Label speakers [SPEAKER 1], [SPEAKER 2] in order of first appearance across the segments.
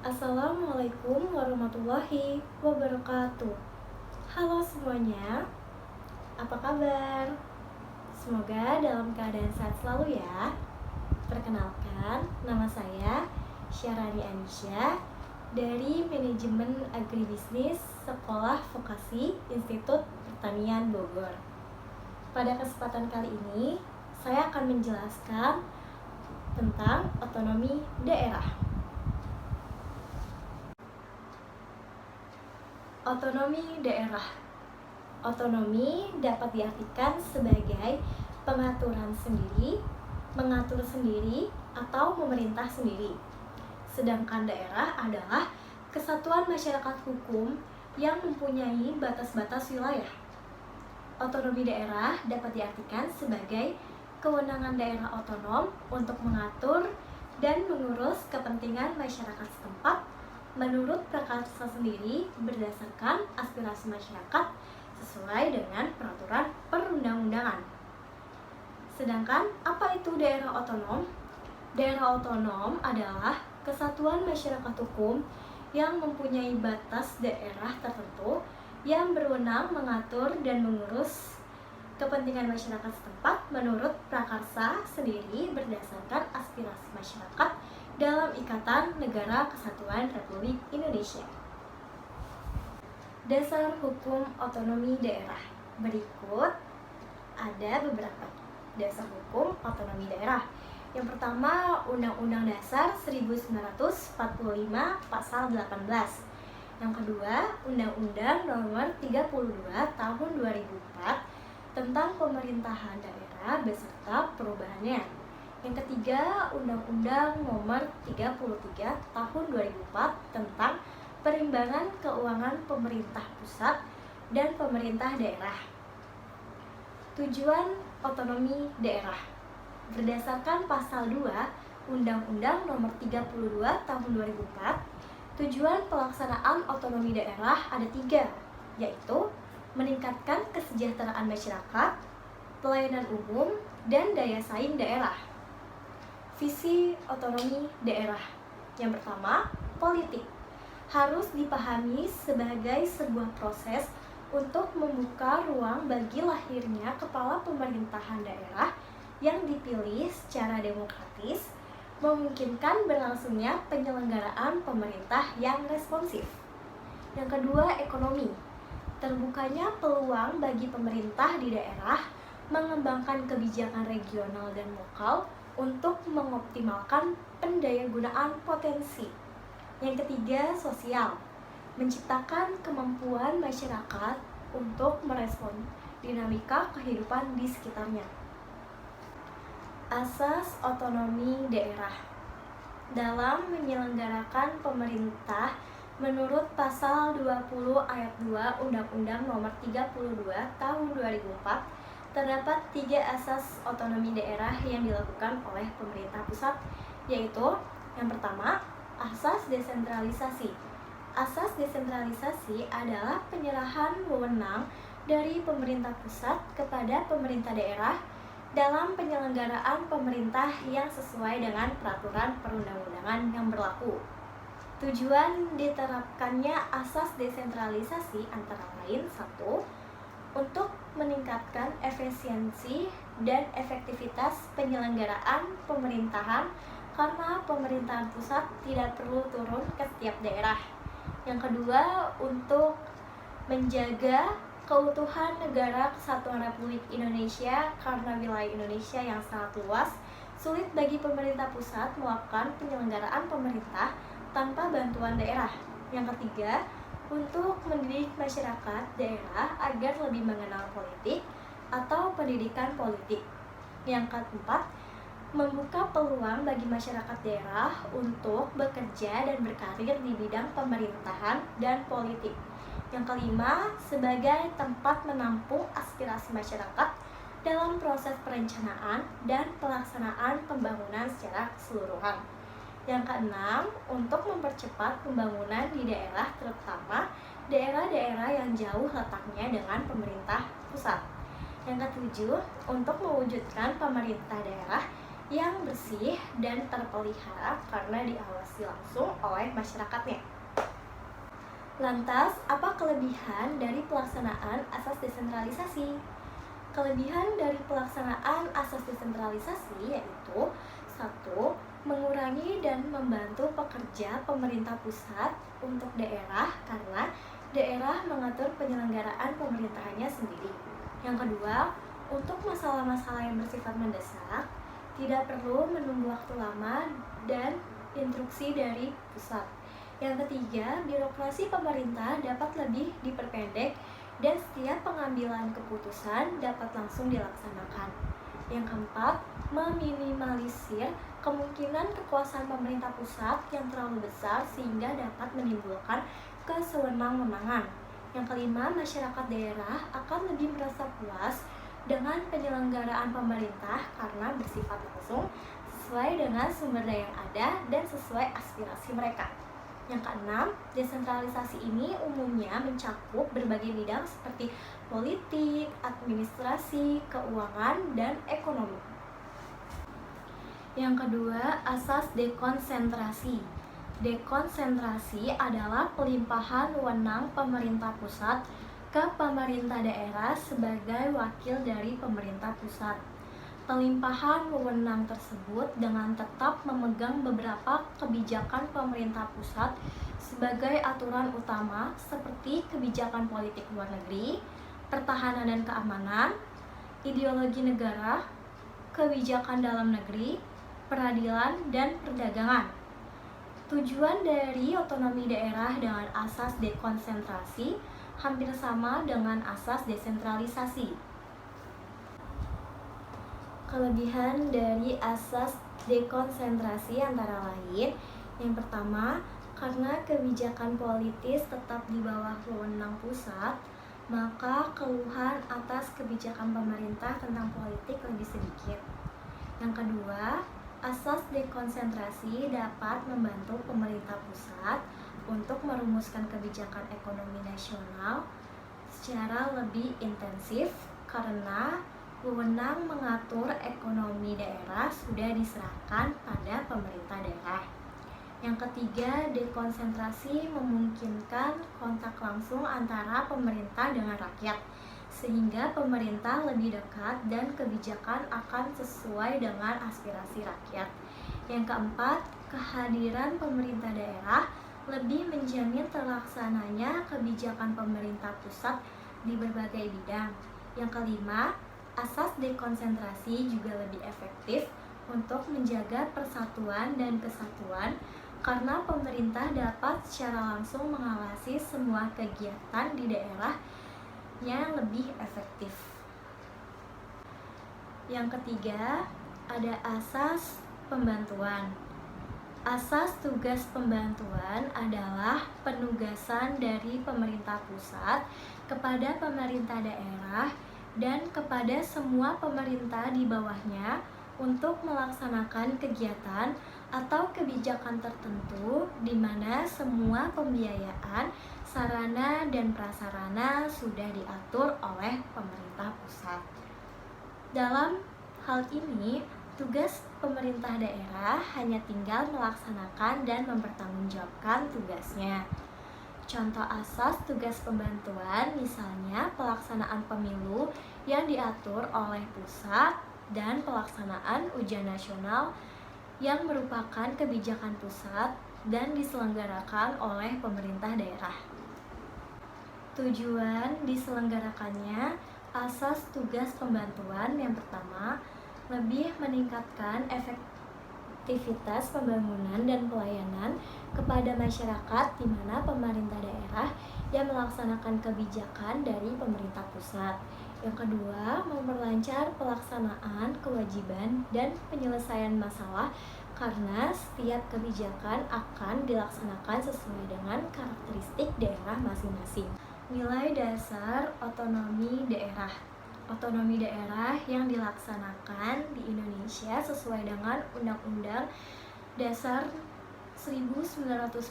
[SPEAKER 1] Assalamualaikum warahmatullahi wabarakatuh. Halo semuanya, apa kabar? Semoga dalam keadaan sehat selalu ya. Perkenalkan, nama saya Syarani Anisha dari Manajemen Agribisnis Sekolah Vokasi Institut Pertanian Bogor. Pada kesempatan kali ini, saya akan menjelaskan tentang otonomi daerah. Otonomi daerah. Otonomi dapat diartikan sebagai pengaturan sendiri, mengatur sendiri, atau memerintah sendiri. Sedangkan daerah adalah kesatuan masyarakat hukum yang mempunyai batas-batas wilayah. Otonomi daerah dapat diartikan sebagai kewenangan daerah otonom untuk mengatur dan mengurus kepentingan masyarakat setempat menurut prakarsa sendiri berdasarkan aspirasi masyarakat sesuai dengan peraturan perundang-undangan. Sedangkan apa itu daerah otonom? Daerah otonom adalah kesatuan masyarakat hukum yang mempunyai batas daerah tertentu yang berwenang mengatur dan mengurus kepentingan masyarakat setempat menurut prakarsa sendiri berdasarkan aspirasi masyarakat dalam Ikatan Negara Kesatuan Republik Indonesia. Dasar hukum otonomi daerah. Berikut ada beberapa dasar hukum otonomi daerah. Yang pertama, Undang-Undang Dasar 1945 Pasal 18. Yang kedua, Undang-Undang Nomor 32 Tahun 2004 tentang Pemerintahan Daerah beserta perubahannya. Yang ketiga, Undang-Undang Nomor 33 Tahun 2004 tentang Perimbangan Keuangan Pemerintah Pusat dan Pemerintah Daerah. Tujuan otonomi daerah. Berdasarkan Pasal 2 Undang-Undang Nomor 32 Tahun 2004, tujuan pelaksanaan otonomi daerah ada 3, yaitu meningkatkan kesejahteraan masyarakat, pelayanan umum, dan daya saing daerah. Visi otonomi daerah. Yang pertama, politik. Harus dipahami sebagai sebuah proses untuk membuka ruang bagi lahirnya kepala pemerintahan daerah yang dipilih secara demokratis, memungkinkan berlangsungnya penyelenggaraan pemerintah yang responsif. Yang kedua, ekonomi. Terbukanya peluang bagi pemerintah di daerah mengembangkan kebijakan regional dan lokal untuk mengoptimalkan pendayagunaan potensi. Yang ketiga, sosial. Menciptakan kemampuan masyarakat untuk merespon dinamika kehidupan di sekitarnya. Asas otonomi daerah. Dalam menyelenggarakan pemerintah menurut Pasal 20 Ayat 2 Undang-Undang Nomor 32 Tahun 2004, terdapat 3 asas otonomi daerah yang dilakukan oleh pemerintah pusat, yaitu yang pertama, asas desentralisasi. Asas desentralisasi adalah penyerahan wewenang dari pemerintah pusat kepada pemerintah daerah dalam penyelenggaraan pemerintah yang sesuai dengan peraturan perundang-undangan yang berlaku. Tujuan diterapkannya asas desentralisasi antara lain 1. Untuk meningkatkan efisiensi dan efektivitas penyelenggaraan pemerintahan karena pemerintahan pusat tidak perlu turun ke setiap daerah. Yang kedua, untuk menjaga keutuhan negara Kesatuan Republik Indonesia karena wilayah Indonesia yang sangat luas, sulit bagi pemerintah pusat melakukan penyelenggaraan pemerintah tanpa bantuan daerah. Yang ketiga, untuk mendidik masyarakat daerah agar lebih mengenal politik atau pendidikan politik. Yang keempat, membuka peluang bagi masyarakat daerah untuk bekerja dan berkarir di bidang pemerintahan dan politik. Yang kelima, sebagai tempat menampung aspirasi masyarakat dalam proses perencanaan dan pelaksanaan pembangunan secara keseluruhan. Yang keenam, untuk mempercepat pembangunan di daerah, terutama daerah-daerah yang jauh letaknya dengan pemerintah pusat. Yang ketujuh, untuk mewujudkan pemerintah daerah yang bersih dan terpelihara karena diawasi langsung oleh masyarakatnya. Lantas, apa kelebihan dari pelaksanaan asas desentralisasi? Kelebihan dari pelaksanaan asas desentralisasi yaitu 1. Mengurangi dan membantu pekerja pemerintah pusat untuk daerah karena daerah mengatur penyelenggaraan pemerintahannya sendiri. Yang kedua, untuk masalah-masalah yang bersifat mendesak, tidak perlu menunggu waktu lama dan instruksi dari pusat. Yang ketiga, birokrasi pemerintah dapat lebih diperpendek dan setiap pengambilan keputusan dapat langsung dilaksanakan. Yang keempat, meminimalisir kemungkinan kekuasaan pemerintah pusat yang terlalu besar sehingga dapat menimbulkan kesewenang-wenangan. Yang kelima, masyarakat daerah akan lebih merasa puas dengan penyelenggaraan pemerintah karena bersifat langsung, sesuai dengan sumber daya yang ada dan sesuai aspirasi mereka. Yang keenam, desentralisasi ini umumnya mencakup berbagai bidang seperti politik, administrasi, keuangan, dan ekonomi. Yang kedua, asas dekonsentrasi. Dekonsentrasi adalah pelimpahan wewenang pemerintah pusat ke pemerintah daerah sebagai wakil dari pemerintah pusat. Pelimpahan wewenang tersebut dengan tetap memegang beberapa kebijakan pemerintah pusat sebagai aturan utama seperti kebijakan politik luar negeri, pertahanan dan keamanan, ideologi negara, kebijakan dalam negeri, peradilan, dan perdagangan. Tujuan dari otonomi daerah dengan asas dekonsentrasi hampir sama dengan asas desentralisasi. Kelebihan dari asas dekonsentrasi antara lain, yang pertama, karena kebijakan politis tetap di bawah wewenang pusat, maka keluhan atas kebijakan pemerintah tentang politik lebih sedikit. Yang kedua, asas dekonsentrasi dapat membantu pemerintah pusat untuk merumuskan kebijakan ekonomi nasional secara lebih intensif karena wewenang mengatur ekonomi daerah sudah diserahkan pada pemerintah daerah. Yang ketiga, dekonsentrasi memungkinkan kontak langsung antara pemerintah dengan rakyat, sehingga pemerintah lebih dekat dan kebijakan akan sesuai dengan aspirasi rakyat. Yang keempat, kehadiran pemerintah daerah lebih menjamin terlaksananya kebijakan pemerintah pusat di berbagai bidang. Yang kelima, asas dekonsentrasi juga lebih efektif untuk menjaga persatuan dan kesatuan karena pemerintah dapat secara langsung mengawasi semua kegiatan di daerah yang lebih efektif. Yang ketiga, ada asas pembantuan. Asas tugas pembantuan adalah penugasan dari pemerintah pusat kepada pemerintah daerah dan kepada semua pemerintah di bawahnya untuk melaksanakan kegiatan atau kebijakan tertentu di mana semua pembiayaan, sarana dan prasarana sudah diatur oleh pemerintah pusat. Dalam hal ini, tugas pemerintah daerah hanya tinggal melaksanakan dan mempertanggungjawabkan tugasnya. Contoh asas tugas pembantuan misalnya pelaksanaan pemilu yang diatur oleh pusat dan pelaksanaan ujian nasional yang merupakan kebijakan pusat dan diselenggarakan oleh pemerintah daerah. Tujuan diselenggarakannya asas tugas pembantuan yang pertama, lebih meningkatkan efektivitas pembangunan dan pelayanan kepada masyarakat di mana pemerintah daerah yang melaksanakan kebijakan dari pemerintah pusat. Yang kedua, memperlancar pelaksanaan kewajiban dan penyelesaian masalah karena setiap kebijakan akan dilaksanakan sesuai dengan karakteristik daerah masing-masing. Nilai dasar otonomi daerah. Otonomi daerah yang dilaksanakan di Indonesia sesuai dengan Undang-Undang Dasar 1945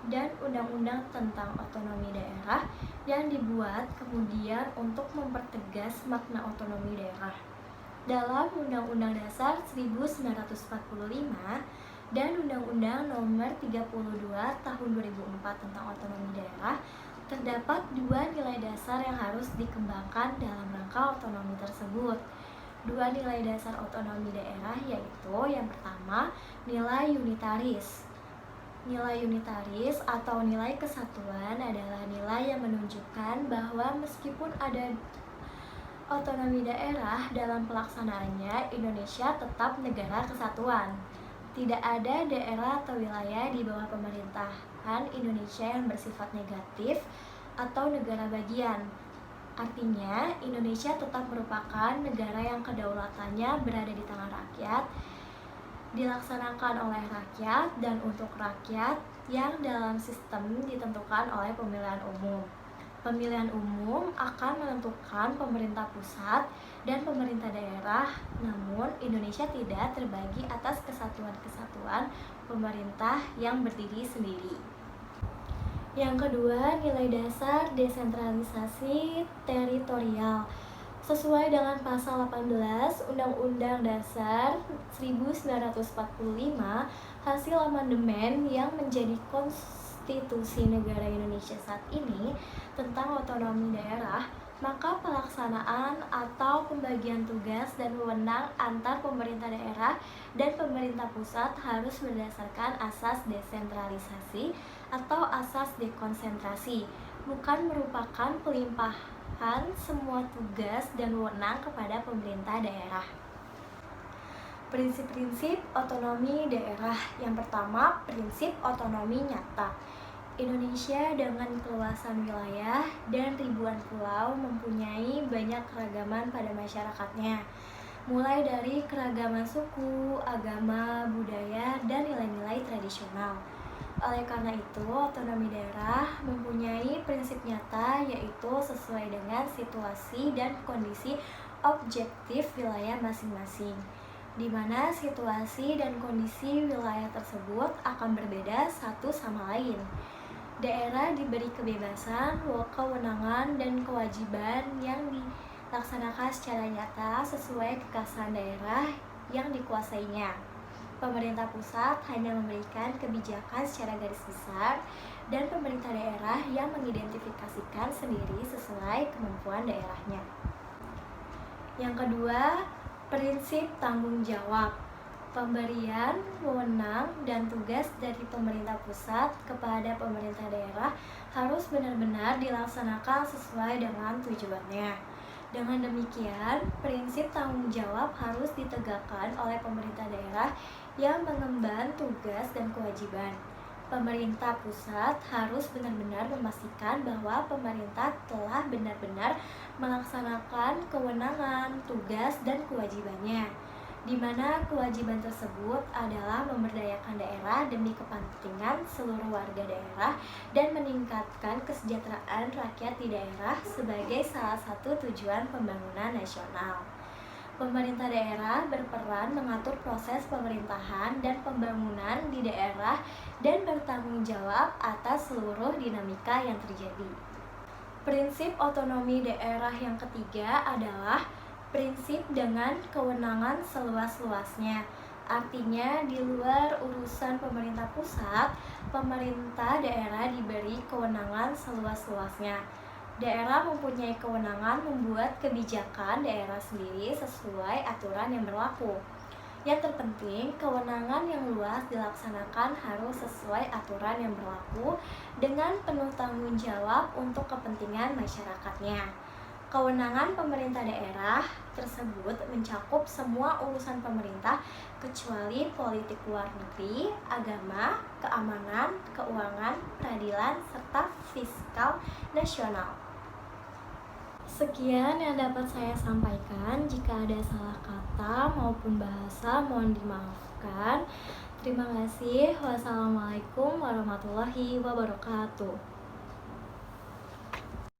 [SPEAKER 1] dan Undang-Undang tentang Otonomi Daerah yang dibuat kemudian untuk mempertegas makna otonomi daerah. dalam Undang-Undang Dasar 1945 dan Undang-Undang Nomor 32 Tahun 2004 tentang Otonomi Daerah, terdapat dua nilai dasar yang harus dikembangkan dalam rangka otonomi tersebut. Dua nilai dasar otonomi daerah yaitu yang pertama, nilai unitaris. Nilai unitaris atau nilai kesatuan adalah nilai yang menunjukkan bahwa meskipun ada otonomi daerah, dalam pelaksanaannya Indonesia tetap negara kesatuan. Tidak ada daerah atau wilayah di bawah pemerintahan Indonesia yang bersifat negatif atau negara bagian. Artinya, Indonesia tetap merupakan negara yang kedaulatannya berada di tangan rakyat, dilaksanakan oleh rakyat dan untuk rakyat, yang dalam sistem ditentukan oleh pemilihan umum. Pemilihan umum akan menentukan pemerintah pusat dan pemerintah daerah, namun Indonesia tidak terbagi atas kesatuan-kesatuan pemerintah yang berdiri sendiri. Yang kedua, nilai dasar desentralisasi teritorial. Sesuai dengan pasal 18 Undang-Undang Dasar 1945, hasil amandemen yang menjadi konstitusi negara Indonesia saat ini tentang otonomi daerah, maka pelaksanaan atau pembagian tugas dan wewenang antar pemerintah daerah dan pemerintah pusat harus berdasarkan asas desentralisasi atau asas dekonsentrasi, bukan merupakan pelimpahan semua tugas dan wewenang kepada pemerintah daerah. Prinsip-prinsip otonomi daerah. Yang pertama, prinsip otonomi nyata. Indonesia dengan keluasan wilayah dan ribuan pulau mempunyai banyak keragaman pada masyarakatnya, mulai dari keragaman suku, agama, budaya, dan nilai-nilai tradisional. Oleh karena itu, otonomi daerah mempunyai prinsip nyata, yaitu sesuai dengan situasi dan kondisi objektif wilayah masing-masing, di mana situasi dan kondisi wilayah tersebut akan berbeda satu sama lain. Daerah diberi kebebasan, kewenangan, dan kewajiban yang dilaksanakan secara nyata sesuai kekhasan daerah yang dikuasainya. Pemerintah pusat hanya memberikan kebijakan secara garis besar, dan pemerintah daerah yang mengidentifikasikan sendiri sesuai kemampuan daerahnya. Yang kedua, prinsip tanggung jawab. Pemberian wewenang dan tugas dari pemerintah pusat kepada pemerintah daerah harus benar-benar dilaksanakan sesuai dengan tujuannya. Dengan demikian, prinsip tanggung jawab harus ditegakkan oleh pemerintah daerah yang mengemban tugas dan kewajiban. Pemerintah pusat harus benar-benar memastikan bahwa pemerintah telah benar-benar melaksanakan kewenangan, tugas, dan kewajibannya, di mana kewajiban tersebut adalah memberdayakan daerah demi kepentingan seluruh warga daerah dan meningkatkan kesejahteraan rakyat di daerah sebagai salah satu tujuan pembangunan nasional. Pemerintah daerah berperan mengatur proses pemerintahan dan pembangunan di daerah dan bertanggung jawab atas seluruh dinamika yang terjadi. Prinsip otonomi daerah yang ketiga adalah prinsip dengan kewenangan seluas-luasnya. Artinya, di luar urusan pemerintah pusat, pemerintah daerah diberi kewenangan seluas-luasnya. Daerah mempunyai kewenangan membuat kebijakan daerah sendiri sesuai aturan yang berlaku. Yang terpenting, kewenangan yang luas dilaksanakan harus sesuai aturan yang berlaku dengan penuh tanggung jawab untuk kepentingan masyarakatnya. Kewenangan pemerintah daerah tersebut mencakup semua urusan pemerintah kecuali politik luar negeri, agama, keamanan, keuangan, peradilan, serta fiskal nasional. Sekian yang dapat saya sampaikan. Jika ada salah kata maupun bahasa, mohon dimaafkan. Terima kasih. Wassalamualaikum warahmatullahi wabarakatuh.